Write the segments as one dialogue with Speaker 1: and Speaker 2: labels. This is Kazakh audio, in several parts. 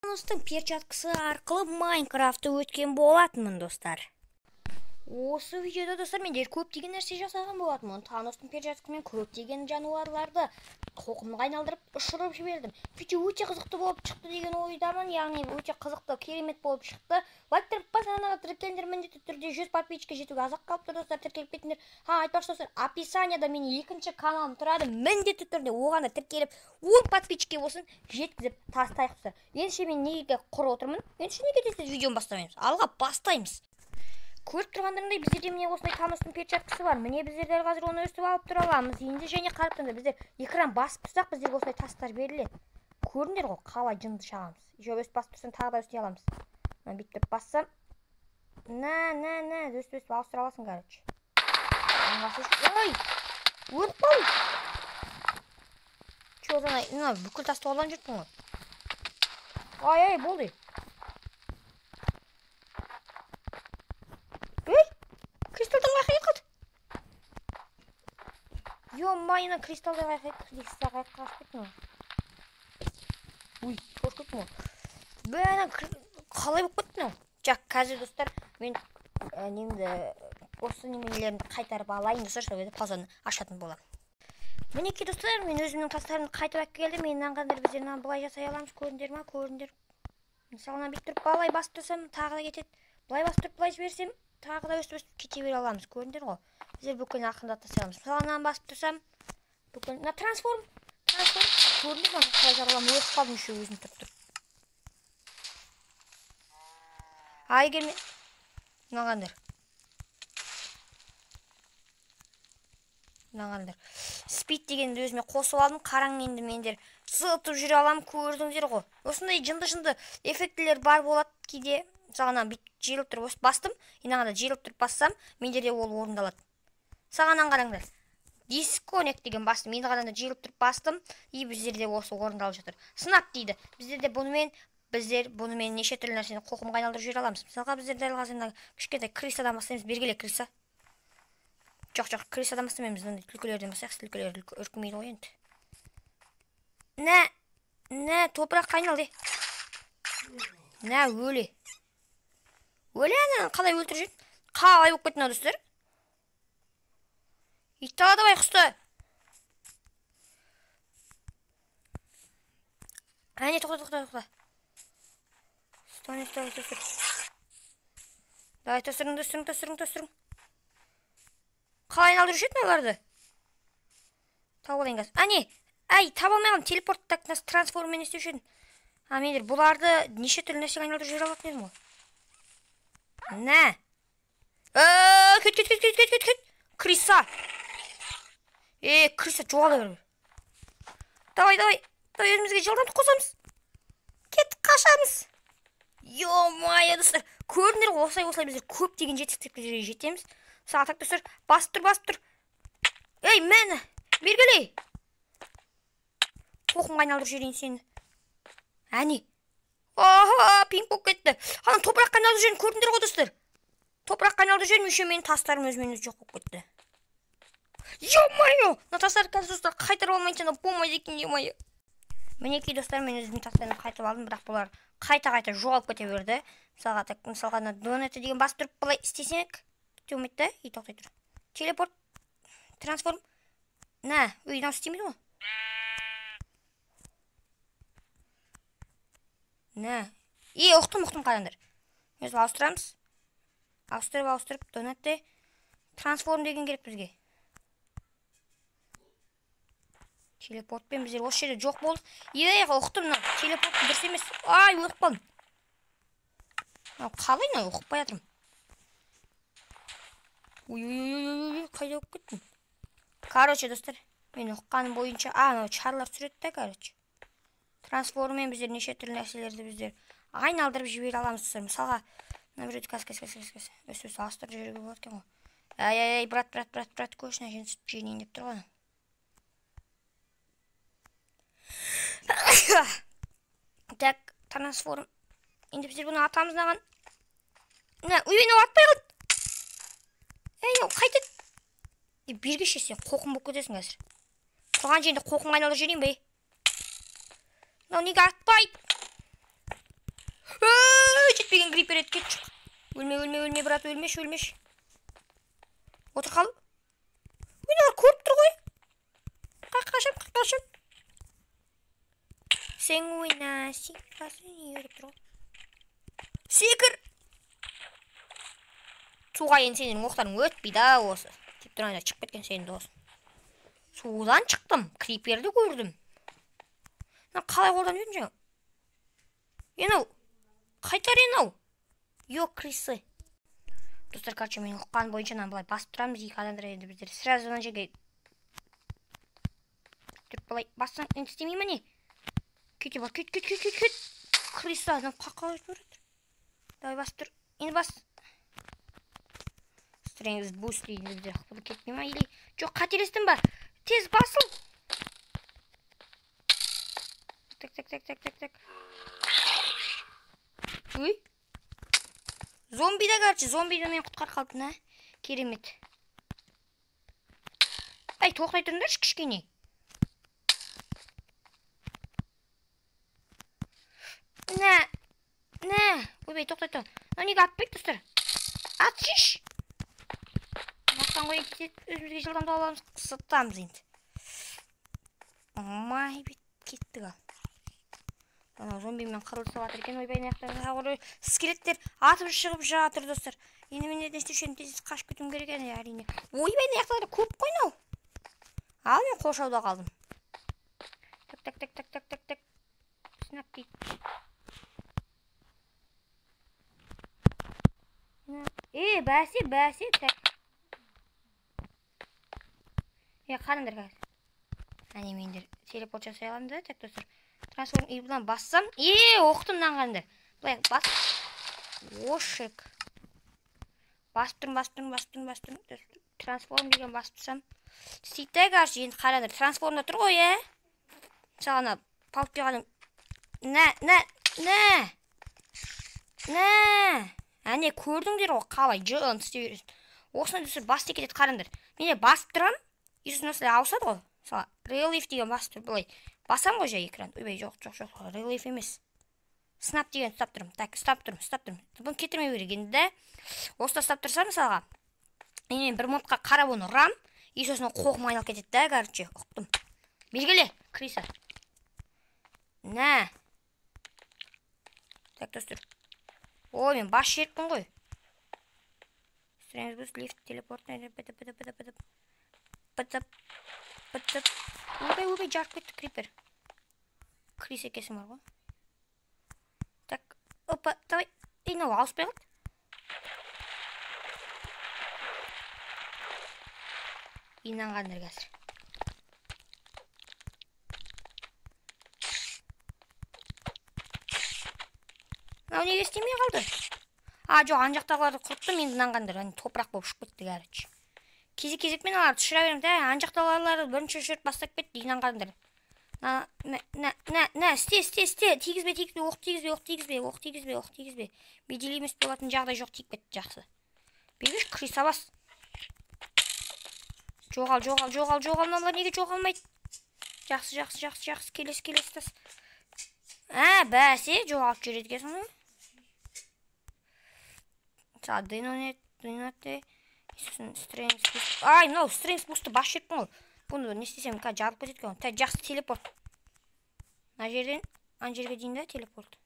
Speaker 1: Танустың перчаткасы арқылы Майнкрафтты өткен болатынмын, достар. Осы видеода, достар, мендер көптеген нәрсе жасаған болатынмын. Танустың перчаткасымен көптеген жануарларды қоқымға айналдырып ұшырып жібердім. Видео өте қызықты болып шықты деген ойдамын, яғни өте қызықты, керемет болып шықты. Лайктар басқанаға тіркеліңдер, міндетті түрде 100 подписчикке жетуге азық қалыпты, достар, тіркеліп кетіңдер. Айтпақшы, достар, описанияда менің екінші каналым тұрады, міндетті түрде оған да тіркеліп 10 подписчикке болсын жеткізіп тастайық, достар. Ендеше мен неге құрып отырмын? Ендеше неге десеңіз видеоны бастаймыз. Алға бастаймыз. Көріп тұрғандарындай біздерде міне осындай Танустың перчаткасы бар. Міне біздер дәл қазір оны өстіп алып тұра аламыз. Енді және қарап тұрыңдар, біздер экран басып тұрсақ, біздерге осындай тастар беріледі. Көрдіңдер ғой, қалай жынды шағамыз. Өстіп басып тұрсаң тағы да өсте аламыз. Бүйтіп бассам. Өстіп ауыстыра аласың, короче. Ой! Өрт бол! Чё за бүкіл тасты олан жүрттің ғой. Ай, болды. Кристалдан қайқайып қалды. Ё-майына кристалдан қайқайып қалды. Ой, қош кеттің ғой. Бәні қалай болып кеттің ғой. Жақ, қазір, достар, мен немді осы немелерімді қайтарып алайын, достар, сол кезде паузаны ашатын болам. Мінекей, достар, мен өзімнің тастарымды қайтып әк келдім. Менің қандай біздерін бұлай жасай аламыз, көрдіңдер ма? Көрдіңдер. Мысалына бүйтіп тұрып былай басып тұрсам, тағы да кетеді. Былай басып тұрып былай жіберсем, тағы да өстіп кете бере аламыз, көрдіңдер ғой. Біздер бүкіл ақындатта сыйламыз. Мысалынан басып тұрсам, бүкіл трансформ. Көрдіңдер ме? Қалай жараламын, өтіп қалдым еще өзім тұрып. Ай келме. Мынағандар. Спид дегенді өзіме қосып алдым. Қараң енді мендер зытып жүре аламын, көрдіңдер ғой. Осындай жынды эффектілер бар болады кейде. Сағанан жиылып тұрып бастым. Инағанда жиылып тұрып бассам, мендерде ол орындалады. Сағанан қараңдар. Disconnect деген бастым. Инағанда жиылып тұрып бастым. И біздерде осы орындалып жатыр. Сынап дейді. Біздер бұнымен неше түрлі нәрсені қоқымға айналдырып жүре аламыз. Мысалға біздер дәл қазір кішкентай крисадан бастаймыз. Бергеле криса. Жоқ, крисадан бастамаймыз. Түлкілерден бастайық. Түлкілер үркімейді ғой енді. Топырақ қайналды. Өле. Өлі қалай өлтір жүр? Қалай болып кеттің, достар? Итталады бай құсты. Тоқта. Стой. Давай, тостырың. Қалай айналдырып жүретін оларды? Тауып алайын қазір. Таба алмайған телепорт трансформмен істеу үшін. Мендер бұларды неше түрлі нәрсеге айналдырып жүре алатын едім ғой. Кет. Криса. Криса жоғалды бір. Давай. Өзімізге жылдамдық қосамыз. Кет, қашамыз. Ё-майя, достар. Көрдіңдер ғой, осылай біздер көптеген жетістіктерге жетеміз. Сағатақ, достар, басып тұр. Мені, бергелей. Қоқымға айналдырып жіберейін сені. Пинг болып кетті. Топыраққа айналдырып жүрген көрдіңдер ғой, достар. Топыраққа айналдырып жүрген еще менің тастарым өзімен өзі жоқ болып кетті. Ё-майо! Тастар қазір, достар, қайтарып алмайынша болмайды екен, ё-майо. Мінекей, достар, мен өзімнің тастарымды қайтып алдым, бірақ бұлар қайта жоғалып кете берді. Мысалға донеті деген басып тұрып былай істесек, төметті, тоқтай тұр. Телепорт, трансформ. Үйден істемейді ғой. Ұқтым қарандар. Өзі ауыстырамыз. Ауыстырып, донетті. Трансформ деген керек бізге. Телепортпен біздер осы жерде жоқ болды. Ұқтым, телепорт дұрыс емес. Өтіп қалдым. Қалай ұқпай жатырмын. Қайда өп кеттім. Короче, достар, мен ұққаным бойынша, чарлар сүретті, короче. Трансформмен біздер неше түрлі нәрселерді біздер айналдырып жібере аламыз, достар. Мысалға, біреуді кәс. Өсіп астырып жіберуге болады екен ғой. Брат, көшіне жеңейін деп тұр ғой. Так, трансформ. Енді біздер бұны атамыз наған. Мені атпай қалды. Қайтеді. Бергеше сен қоқым болып кетесің қазір. Тұрған жерінде қоқымға айналдырып жүрейін бе? Неге атпайды? береді, кет шық. Өлме, брат, өлмеш. Отыр қал. Мыналар көріп тұр ғой. Қашам. Сен ойна, сикасын үйіріп тұр ғой. Секір! Суға енді сенің оқтарың өтпейді осы. Теп тұрғанда шығып кеткен сенің досың. Судан шықтым, криперді көрдім. Қалай қолдан өтін жаңа? Енау, қайтар енау. Йок, крисы. Достар, короче, мен ұққан бойынша былай басып тұрамыз, екі адамдар енді біздер сразу ана жерге тұрып былай бассаң енді істемей ме не? Кете бар, кет. Криса, адам қаққа өтіп барады. Давай басып тұр, енді бас. Strength boost дейді біздер, бұл кетмей ма? Или жоқ, қателестім ба? Тез басыл. Так. Ой. Зомбида, короче, зомбиді мен құтқар қалдым, а? Керемет. Ай, тоқтай тұрыңдаршы кішкене. Ойбай, тоқтай тұр. Неге атпайды, достар? Атшыш. Бақтан қойын кетеді, өзімізге жылдамды аламыз, қысытамыз енді. Май бет кеттік ал. Зомбимен қырылысып жатыр екен. Ойбай, наяқтарына скелеттер атып шығып жатыр, достар. Енді мен не істеушен тез қашып кетуім керек екен, әрине. Ойбай, наяқтары көп қойнау. Ал мен қоршауда қалдым. Так. Снап дейді. Бәсе. Қарыңдар қазір. Әне мендер телепорт жасай аламын да, так, достар. Трансформ бұдан бассам, оқтымнан қандар. Бұлай бас. Ошық. Басып тұрмын. Трансформ деген басып тұрсам. Сөйтті, қаршы, енді қараңдар. Трансформда тұр ғой, Сағана палып келғаным. Әне көрдіңдер ғой, қалай жығын істей бересін. Осыны түсір басты кетеді, қараңдар. Менде басып тұрам, есін осылай ауысады ғой. Relief деген басып тұр, бұлай. Басам ғой жай экран. Ойбай, жоқ. Relief емес. Snap деген ұстап тұрмын. Так, ұстап тұрмын. Бұны кетірмей керек енді. Осыда ұстап тұрсам, мысалға. Мен бір модқа қарап оны ұрам. Сосын қоқым айналып кетеді да, короче, ұқтым. Белгіле, Криса. Так, достар. Ой, мен бас жеріппін ғой. Strange boost, lift, телепорт. Бытып. Ойбай, жарып кетті крипер. Крис екесім бар ғой. Так, опа, давай. Мынау алыспай қалды. Инанғандар қазір. Мынау неге істемей қалды? Жоқ, ана жақтағыларды құрттым, енді инанғандар. Топырақ болып ұшып кетті, короче. Кезек-кезекмен аларды тұшыра беремін, ана жақтағыларды бірінші жүріп бастап кетті, инанғандар. Істе, тигізбе, оқ тигізбе. Беделі емес болатын жағдай жоқ, тиіп кетті, жақсы. Бейбіш, Криса бас. Жоғал, мыналар неге жоғалмайды? Жақсы, келесі тас. Бәсе, жоғалып жүреді ке соны. Динате. Strength boost. Мынау Strength boost'ты бас жеріппін ол. Бұны не істесем, жарып көтеткен. Жақсы телепорт. Ана жерге дейін да телепорт.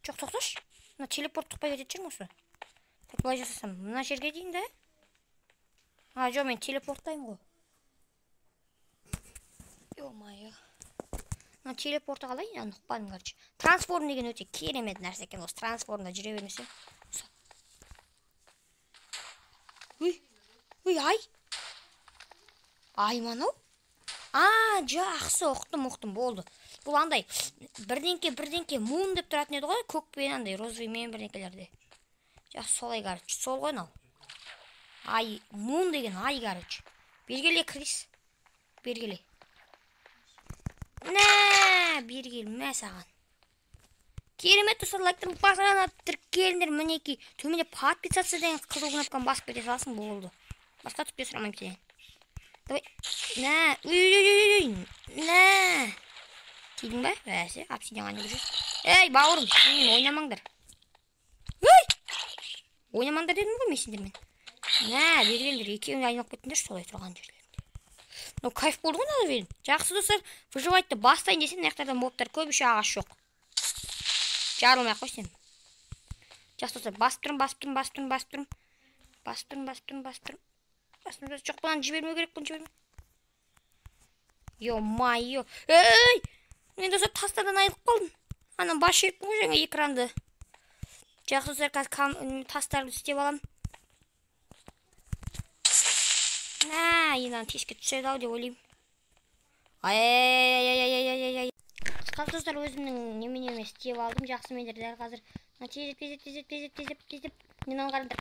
Speaker 1: Жоқ, тоқташ. Мына телепорт тұқпай кетет жүрм осы. Так, бұлай жасасам. Мына жерге дейін да. Жоқ, мен телепорттайым ғой. Ё-майо. Мына телепорты қалай? Ұқпадым, короче. Трансформ деген өте керемет нәрсе екен. Осы трансформда жүре бермесем. Ай, мынау? Жақсы, ұқтым, болды. Бұл андай, бірдеңке, мун деп тұратын еді ғой, көкпен андай, розовый мен бірдеңкелерде. Жақсы, солай, короче, сол ғой, нау. Мун деген, короче. Бергеле, Крис. Бергеле. Бергелме саған. Керемет тұсыр, лайктың басырана тіркеліндер, мінеки. Төменде подписаться деген қызыл кнопканы басып кете саласың, болды. Басқа түкте сұрамайым сенен. Давай. Тидің ба? Бәсе, обсидиан жүріп. Бауырым, сенен ойнамаңдар. Ойнамаңдар дедім ғой мен сендермен. Нә, бергендер, екеуің айналып кеттіңдер солай тұрған жерлерінде. Ну, кайф болды ғой надо. Жақсы достар, выживайтты бастайын десем, мынаяқтарда мобтар көп, еще ағаш жоқ. Жарылмай ақ қойсын. Жақсы достар, басып тұрым. Жоқ, бұланы жібермеу керек, бұны жібермеу. Ё-майо. Ей! Мен достар тастардан айылып қалдым. Анам бас жеріппін ғой жаңа экранды. Жақсы достар, қазір тастарды істеп алам. Нә, енді теске түседі ау деп ойлаймын. Ай. Қысқасы достар, өзімнің неме істеп алдым. Жақсы мендер дәл қазір. Тезеп. Мен оған қараңдар.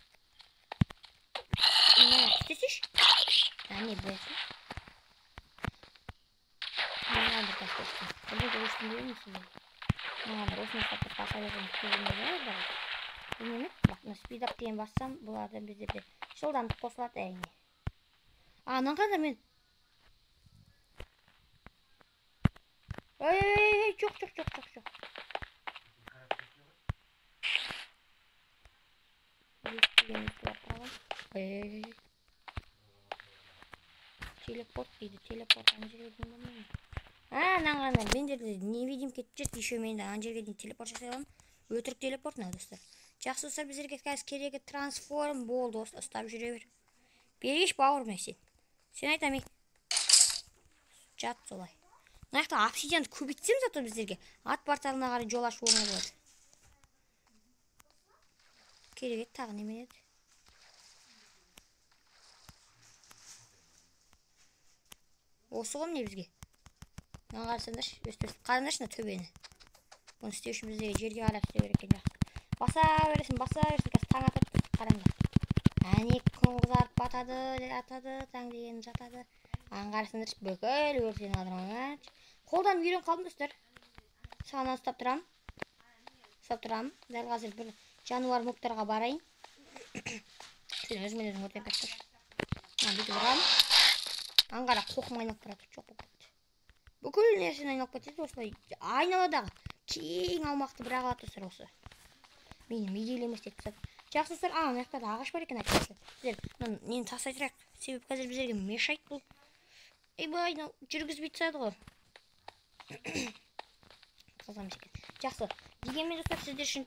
Speaker 1: Істесеш? Не болсын? Мен оғандар тастасын. Бірдегі өштім деймін сізде. Мен оғандар осыны ұстап баса берген көзімде бар. Білмемек, бақ, спидап деген бассам, бұлардан біздерде жылдамдық қосылады әйне. Анан қандар мен. Ей, жоқ. Телепорт дейді, телепорт ана жерге дейін болмайды. Анан қандар, мендерде невидимка кетіп жүрді, еще менде ана жерге дейін телепорт жасай аламын. Өтірік телепорт на достар. Жақсы достар, біздерге қазір керегі трансформ болды, ұстап жүре бер. Бергеш бауырым сен. Сен айтамын. Жат солай. Мынаяқта обсидианды көбейтсем зато біздерге ат порталына қарай жол ашып оңай болады. Керек еді тағы немен еді? Осы ғой міне бізге. Мына қарасаңдаршы, өстіп қараңдаршы мына төбені. Бұны істеу үшін біздерге жерге қарап істеу керек екен жақсы. Баса бересің, қазір таң атады, қараңдар. Әне күн қызарып батады, атады, таң деген жатады. Ан қарасаңдаршы, бүкіл өртен алдырмаңдар. Қолдан үйрен қалдым достар. Сағынан ұстап тұрам. Дәл қазір бір жануар мұқтарға барайын. Сен өзімен өзің өртен қаттыр. Бүйтіп ұрам. Аңғара қоқым айналып тұрады. Жоқ болып кетті. Бүкіл нәрсені айналып кетеді. Осылай айналадағы кең аумақты бір ағалады достар осы. Менің идейлемес деп тұрсады. Жақсы достар, мына жақтарда ағаш бар екен айтып. Сіздер нені тастай тұрайық. Себебі қазір біздерге мешайт бұл. Ей-бай, жүргізбей тұрады ғой. Қызғамыз екен. Жақсы. Дегенмен достар, сіздер үшін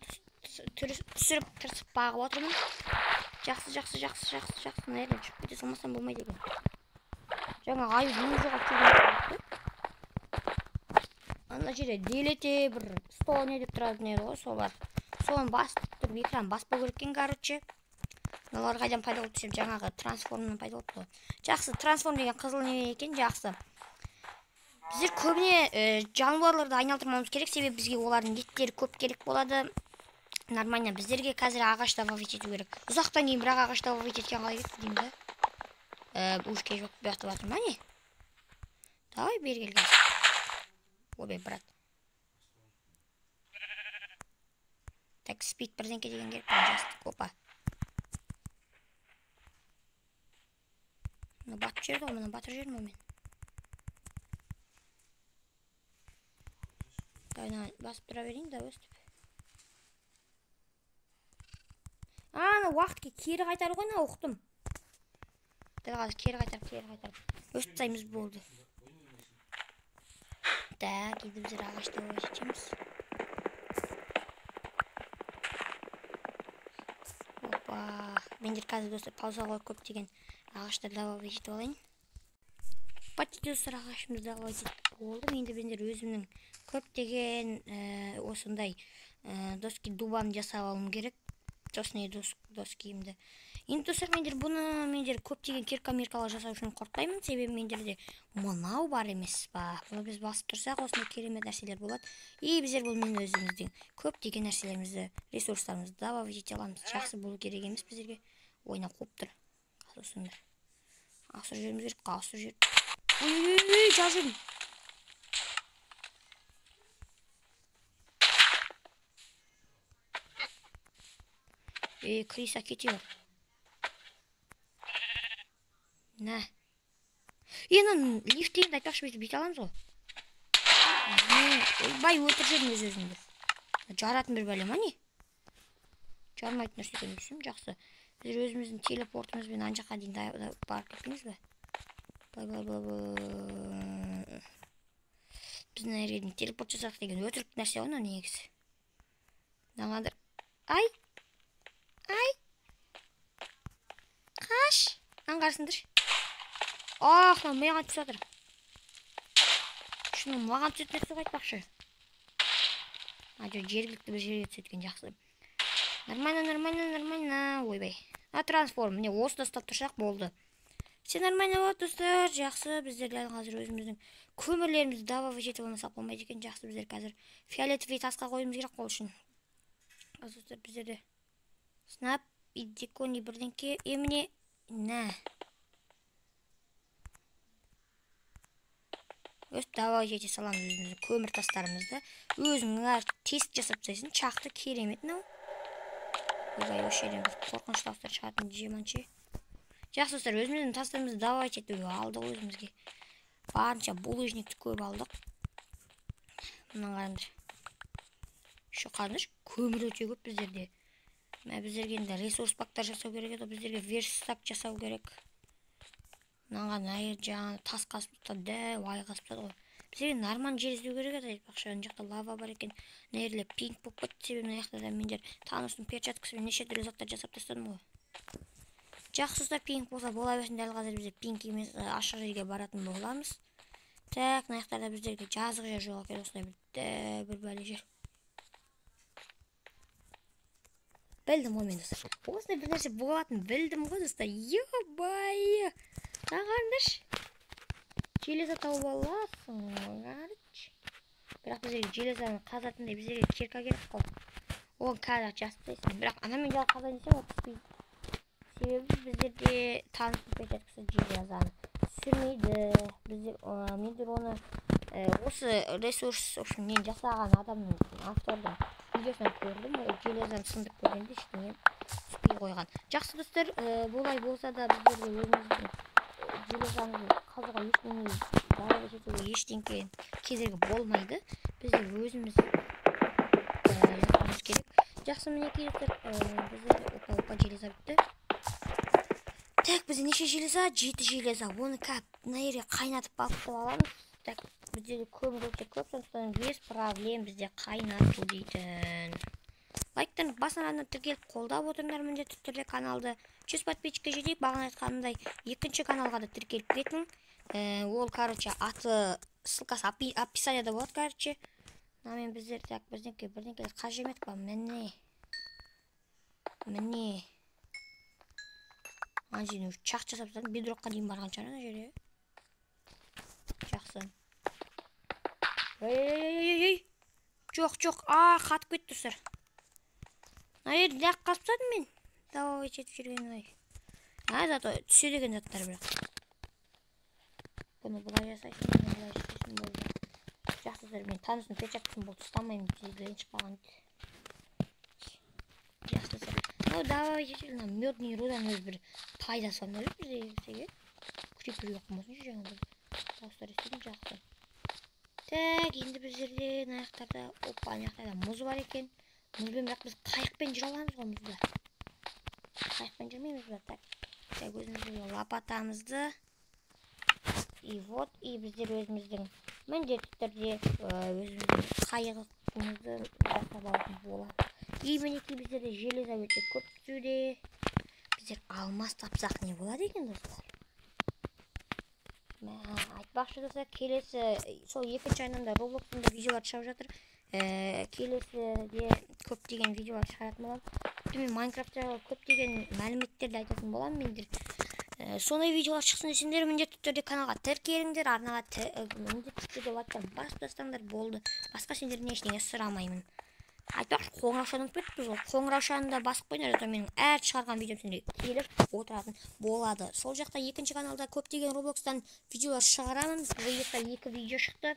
Speaker 1: түсіріп тырысып бағып отырмын. Жақсы. Нәрін жүріп кете салмасам болмайды екен. Жаңа аю ең жоғалып жүрген. Ана жерде делете бір стол не деп тұрады не ғой, сол бар. Соны басып тұрып екран баспау керек екен, короче. Мыналар қайдан пайда болды десем, жаңағы трансформнан пайда болды ғой. Жақсы, трансформ деген қызыл не екен, жақсы. Біздер көбіне жануарларды айналдырмамыз керек, себебі бізге олардың еттері көп керек болады. Нормально, біздерге қазір ағашта вовить ету керек. Ұзақтан кейін бірақ ағашта вовить еткен қалай кетті деймін да. Ушке жоқ бұяқты батыр ма не? Давай бері келген. Обе, брат. Так, спид бірденке деген керек. Жастық, опа. Мұны батыр жерді ғой, мұны батыр жерді ма мен? Дайна басып тұра берейін, да өстіп. Ана уақытке кері қайтару ғой, на ұқтым. Дәл қазір кері қайтарып. Өстіп сайымыз болды. Так, енді біздер ағашта өшетеміз. Опа, мендер қазір достар пауза қойып көп деген ағаштарда өшетіп алайын. Почти достар ағашымызда өшетіп болды. Енді мендер өзімнің көптеген осындай доски дубан жасап алуым керек. Осындай доскиімді. Енді достар, мендер көптеген кирка-миркалар жасау үшін қорқпаймын, себебі мендерде мынау бар емес па. Бұны біз басып тұрсақ, осындай керемет нәрселер болады. И біздер бұл мен өзіміздің көптеген нәрселерімізді, ресурстарымызды добавить ете аламыз. Жақсы болу керек емес біздерге. Ойна қуып тұр. Осындай. Асыр жеріміз керек, қасыр жер. Ой, жазым. Криса кетер. Нә. Енді лифтейін айтпақшы бейті бейт аламыз ғой. Бай өтір жерін өзіңді. Жаратын бір бәлем, не? жармайтын нәрсе екен десем, жақсы. Біз өзіміздің телепортымызбен ана жаққа дейін барып кетпейміз бе? Біз мына жерге дейін телепорт жасадық деген өтірік нәрсе ғой негізі. Мынағандар. Ай! Қаш! Аңғарсыңдар. Мына маған түсіп жатыр. Шunu маған түсетін нәрсе айтпақшы. Жергілікті бір жерге түсетін жақсы. Нормально. Ойбай. Трансформ. Міне осыда ұстап тұрсақ болды. Все нормально болады, достар. Жақсы. Біздер дәл қазір өзіміздің көмірлерімізді добавить етіп алмасақ болмайды екен. Жақсы, біздер қазір фиолетовый тасқа қойымыз керек қол үшін. Достар, біздерде снап, идекони бірдеңке. Еміне өстіп добавить ете саламыз өзіміздің көмір тастарымызды. Өзің тест жасап тастайсың. Чақты керемет мынау. Ойбай, осы жерден қорқынышты дауыстар шығатын жеманше. Жақсы достар, өзіміздің тастарымызды добавить етуге алдық өзімізге. Барынша булыжникті көп алдық. Мынаны қараңдар. Şu қараңдаршы, көмір өте көп біздерде. Біздерге енді ресурс пактар жасау керек еді, біздерге верстак жасау керек. Мынаған жаңа тас қасып тұтады, ай қасып тұтады ғой. Біздерге норман жер іздеу керек еді, айтпақшы. Ана жақта лава бар екен. Мына жерде пинг болып кетті, себебі мына жақта да мендер Таностың перчаткасымен неше түрлі заттар жасап тастадым ғой. Жақсы ұста пинг болса бола берсін, дәл қазір біздер пинг емес ашық жерге баратын боламыз. Так, мына жақтарда біздерге жазық жер жоқ екен, осындай бір бәле жер. Білдім ғой мен достар. Осындай бір нәрсе болатын білдім ғой достар. Ё-бай! Қараңдаршы. Железа тауып аласың, қараңдаршы. Бірақ біздерге железаны қазатындай біздерге кирка керек қой. Оған қазақ жасыптайсың. Бірақ анамен жал қазайын десем ол түспейді. Себебі біздерде Таныстың перчаткасы железаны түсірмейді. Мендер оны осы ресурс, в общем, мен жасаған адамның автордың видеосынан көрдім. Железаны сындырып көргенде ештеңе түспей қойған. Жақсы достар, болай болса да біздерге өзіміздің железаны қазуға ештеңе кедергі болмайды. Біздер өзіміз жасауымыз керек. Жақсы, мінекей достар, біздер опа железа бітті. Так, бізде неше железа? 7 железа. Оны мына жерге қайнатып балқытып аламыз. Так, бізде көмір өте көп, сондықтан без проблем бізде қайнату дейтін. Лайктан басынан тіркеліп қолдап отырыңдар міндетті түрде каналды. 100 подписчикке жетейік, бағана айтқанымдай екінші каналға да тіркеліп кетің. Ол, короче, аты ссылкасы описанияда болады, короче. Мен біздер так бірдеңке қажеметтік ба? Міне. Ана жеріне чақ жасап тастадым, бедрокқа дейін барған шығар ана жерге. Жақсы. Ей. Жоқ. Қатып кетті достар. Ана жерде дәқ қасып тастадым мен. Давай жетіп жүрген ай. Зато түсе деген заттар бірақ. Бұны бұлай жасайсың, болды. Жақсы достар, мен Таныстың перчаткасын болды ұстамаймын, тезгілен шықпаған. Жақсы достар. Давай жетіп, медный рудан өз бір пайдасы бар біздерге. Күрек болмасын жаңа бұл. Дауыстар естедім, жақсы. Так, енді біздерде аяқтарда, ана жақтарда мұз бар екен. Мұзбен бірақ біз қайықпен жүре аламыз ғой мұзда. Қайықпен жүрмейміз ба? Так, өзіміздің лопатамызды. И вот, и біздер өзіміздің міндетті түрде өзіміздің қайығымызды жасап алатын болады. И мінекей біздерде железа өте көп түсуде. Біздер алмас тапсақ не болады екен достар? Айтпақшы достар, келесі сол екінші айнымда Роблоксында видеолар шығып жатыр. Келесіде көптеген видеолар шығаратын болам. Мен Майнкрафттағы көптеген мәліметтерді айтатын болам мендер. Сондай видеолар шықсын десеңдер, міндетті түрде каналға тіркеліңдер, арнаға міндетті түрде лайктан басып тастаңдар, болды. Басқа сендерден ештеңе сұрамаймын. Айтпақшы, қоңыраушаны ұмытып кеттік ғой. Қоңыраушаны да басып қойыңдар, зато менің әр шығарған видеом сендерге келіп отыратын болады. Сол жақта екінші каналда көптеген Роблокстан видеолар шығарамын. Бұл жақта 2 видео шықты.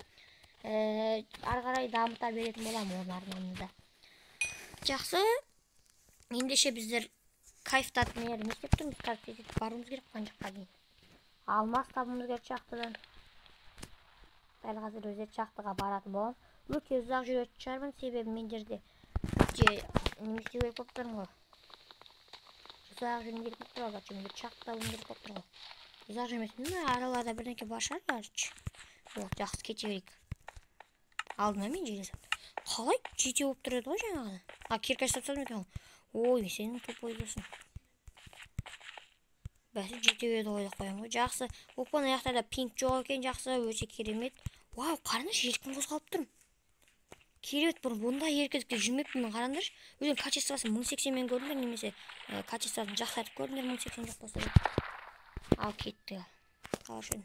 Speaker 1: Ары қарай дамыта беретін боламын оның арнамызда. Жақсы. Ендеше біздер кайфтат нелерін істеп тұрмыз, қазір баруымыз керек қан жаққа дейін. Алмас табымыз керек шақтыдан. Дәл қазір өзет шақтыға баратын болам. Өте ұзақ жүретін шығармын, себебі мендерде немесе ой көп тұрмын ғой. Uzak жүргім келіп тұр ғой, жүмдер чақтауым керек болып тұр ғой. Uzak жүрмесін бе, араларда бірдеңке бар шығар қазір. Жоқ, жақсы кете берейік. Алдыма мен желесем. Қалай жете болып тұр еді ғой жаңағы. Кирка жасап екен. Ой, сенің тупой досың. Бәсі жете еді ғой деп қоямын ғой. Жақсы. Опан аяқтарда пинк жоқ екен, жақсы, өте керемет. Вау, қараңдаршы, еркін қозғалып тұрмын. Керемет, бұрын бұндай еркіндікте жүрмеппін, қараңдаршы. Өзім качествосын 1080-мен көрдіңдер, немесе качествосын жақсартып көрдіңдер, 1080 жоқ болса. Ал кетті. Қалашын.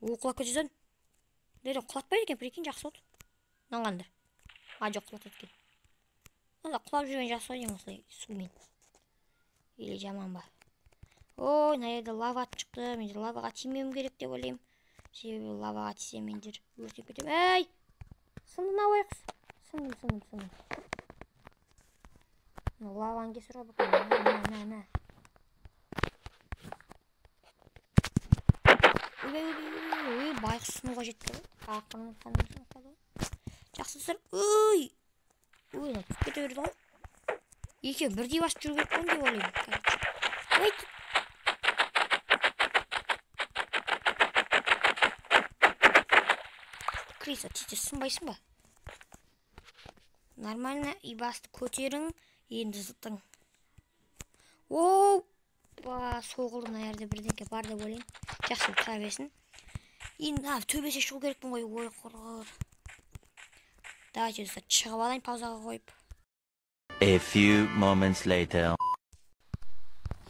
Speaker 1: Құлап кетесің. Деді, құлатпайды екен, прикинь, жақсы болды. Нанғандар. Жоқ, құлатады екен. Онда құлап жүрген жақсы ғой деймін осылай сумен. Или жаман ба. Ой, мына жерде лава шықты. Мен лаваға тимеуім керек деп ойлаймын. Себебі лаваға тисем мендер өртеп кетемін. Ей! Сындым ау аяқс. Сындым. Лаваны кесір ғой бұққан. Мә. Ой, байқұс сынуға жетті ғой. Ақырын қанымызын қалды ғой. Жақсы сұр. Ой, түсіп кете берді ғой. Екеуі бірдей басып жүру керек қой деп ойлаймын. Ой, Криса, тез сынбайсың ба? Нормально, ибасты көтерің, енді зыттың. Оу! Соғылдың аяғырда бірдеңке бар деп ойлаймын. Жақсы тұра берсін. Енді төбесе шығу керекпін ғой. Ой, құрғыр. Давайте шығып алайын паузаға қойып.
Speaker 2: A few moments later.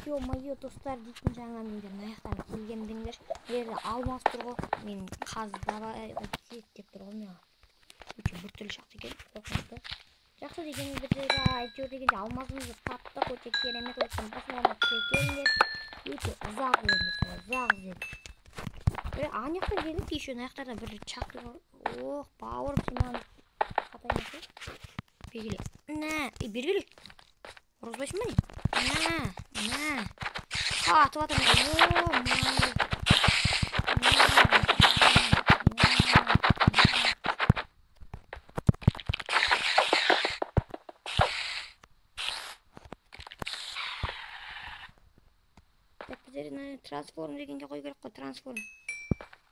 Speaker 1: Ё-моё, достар, дейтін жаңа мендер аяқтан келгендіңдер. Ерді алмас тұр ғой. Мен қаздава деп тұр ғой меға. Өте бір түрлі шақты екен. Қорқынышты. Жақсы дегенім біздері әйтеуір дегенде алмазымызды таптық. Өте керемет өткен басылғанда келіңдер. Өте ұзақ іздедік. Бір аяқтан келдік, еще аяқтарда бір шақты ғой. Ох, бауырым сен қатаймасы. Бергеле. Бергеле. Ұрызбайсың ба не? Атып атырмын. Трансформ дегенге қой керек қой, трансформ.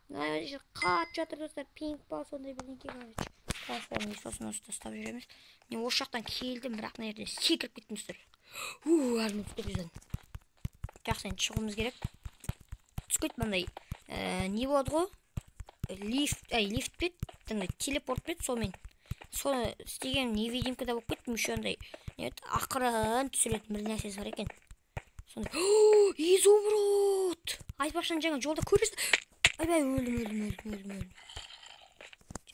Speaker 1: Қат жатыр достар, пинк па, сондай бірдеңке бар. Трансформ сосын осы тастап жүреміз. Мен осы жақтан келдім, бірақ мына жерде секіріп кеттім достар. Армын түскіп жүзін. Жақсы, енді шығуымыз керек. Түскет маңдай не болады ғой? Лифт бет, телепорт бет, сомен. Соны істеген невидимкада болып кеттім, еще ондай ақырын түсіретін бір нәрсесі бар екен. Изумруд! Айтпақшан жаңа жолда көресіз. Айбай, өлдім.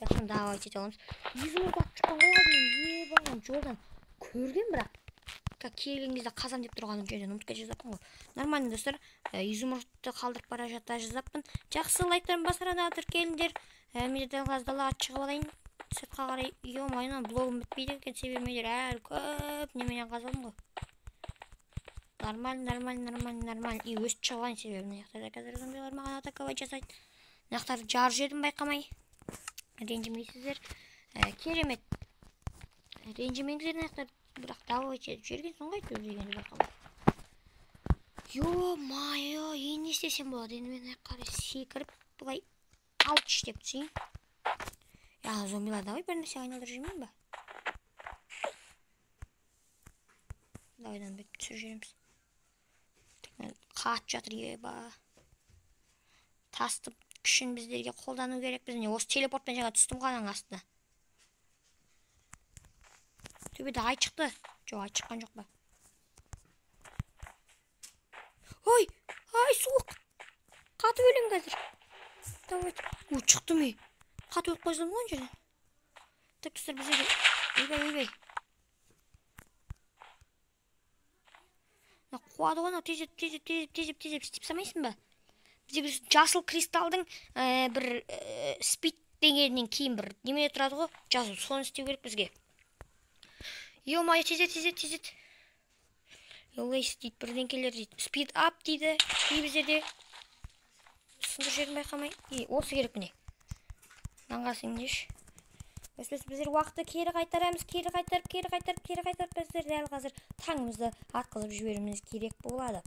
Speaker 1: Жақын давай тете аламыз. Изумруд атып шыққан ғой, ебаған жолдан көрген бірақ. Келген кезде қазан деп тұрғаным жерден ұмытып кете жазаппын ғой. Нормально достар, изумрудты қалдырып бара жатта жазаппын. Жақсы лайктарын басарада атыр келіндер. Мен дәл далаға шығып алайын. Сыртқа қарай, ё-майна, блогым бітпейді екен, себермейдер. Әлі көп неменен қазалым ғой. Нормально. И өсіп шығылайын себебін. Яқтарда қазір зомбилар маған атаковать жасайды. Нақтарды жарып жедім байқамай. Ренжімейсіздер. Керемет. Ренжімеңіздер нақтар. Бірақ давай жерген соң қайтып жүргенді байқамай. Ё-майо, не істесем болады. Енді мен қарай секіріп бұлай алып деп түсейін. Зомбилар давай бір нәрсе айналдырып жүрмейін ба? Давайдан бет түсір жүреміз. Қат жатыр еба. Тастып күшін біздерге қолдану керек. Біз осы телепортпен жаңа түстім ғанаң астына. Төбеде ай шықты. Жоқ, ай шыққан жоқ ба? Ой, суық. Қатып өлем қазір. Давай. Шықты ме? Қатып өліп қойсам ғой жерден. Так тұстар біздерге. Ойбай. Қуады ғой, тезеп істеп самайсың ба? Бізде жасыл кристалдың бір спид дегеннен кейін бір немене тұрады ғой, жасыл, соны істеу керек бізге. Ё-майо, тезет. Лейс дейді, бірдеңкелер дейді. Спид ап дейді, біздерде. Сындыр жерін байқамай. Осы керек міне. Нанғасың деш. Bizler uақытты кері қайтарамыз, кері қайтарып біздер дәл қазір таңымызды атқызып жіберуіміз керек болады.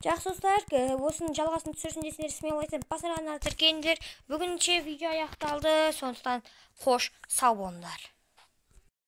Speaker 1: Жақсы достар, осының жалғасын түсірсін десеңдер смело айтсам, басарғаннан тіркеліңдер. Бүгінше видео аяқталды. Сондықтан қош, сау болыңдар.